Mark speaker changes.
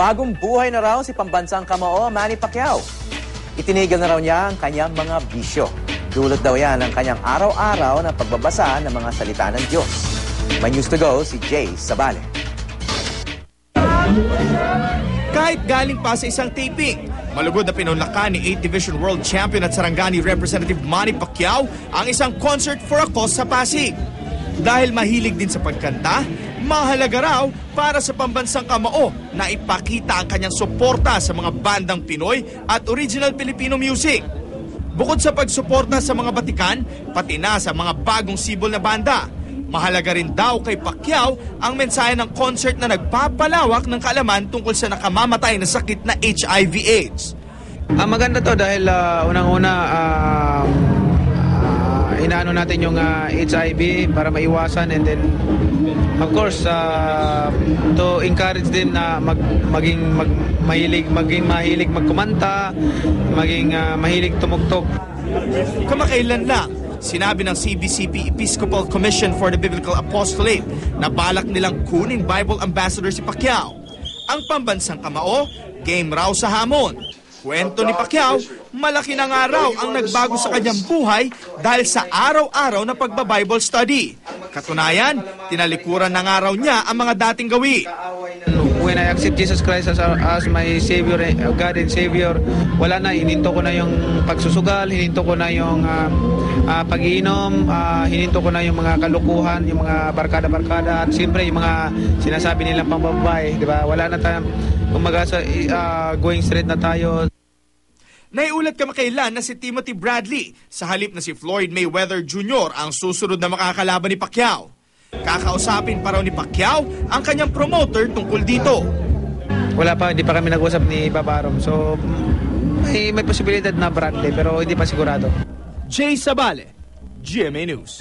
Speaker 1: Bagong buhay na raw si pambansang kamao Manny Pacquiao. Itinigil na raw niya ang kanyang mga bisyo. Dulot daw yan ang kanyang araw-araw na pagbabasa ng mga salita ng Diyos. May news to go si Jay Sabale.
Speaker 2: Kahit galing pa sa isang taping, malugod na pinunlakan ni 8th Division World Champion at Sarangani Representative Manny Pacquiao ang isang concert for a cause sa Pasig. Dahil mahilig din sa pagkanta, mahalaga raw para sa pambansang kamao na ipakita ang kanyang suporta sa mga bandang Pinoy at original Filipino music. Bukod sa pagsuporta sa mga batikan, pati na sa mga bagong sibol na banda, mahalaga rin daw kay Pacquiao ang mensahe ng concert na nagpapalawak ng kaalaman tungkol sa nakamamatay na sakit na HIV/AIDS.
Speaker 3: Maganda to dahil unang-una inaano natin yung HIV para maiwasan, and then of course to encourage din na maging mahilig magkumanta, maging mahilig tumugtog.
Speaker 2: Kamakailan lang, sinabi ng CBCP Episcopal Commission for the Biblical Apostolate na balak nilang kuning Bible Ambassador si Pacquiao. Ang pambansang kamao, game raw sa hamon. Kwento ni Pacquiao, malaki na nga raw ang nagbago sa kanyang buhay dahil sa araw-araw na pagba-Bible study. Katunayan, tinalikuran na nga raw niya ang mga dating gawi.
Speaker 3: When I accept Jesus Christ as my Savior, God and Savior, wala na, hininto ko na yung pagsusugal, hininto ko na yung pag-iinom, hininto ko na yung mga kalukuhan, yung mga barkada-barkada, at siyempre yung mga sinasabi nilang pambabae, di ba? Wala na tayo, kumaga going straight na tayo.
Speaker 2: Naiulat kamakailan na si Timothy Bradley sa halip na si Floyd Mayweather Jr. ang susunod na makakalaban ni Pacquiao. Kakausapin pa raw ni Pacquiao ang kanyang promoter tungkol dito.
Speaker 3: Wala pa, hindi pa kami nag-usap ni Babarom. So, may posibilidad na Bradley pero hindi pa sigurado.
Speaker 2: Jay Sabale, GMA News.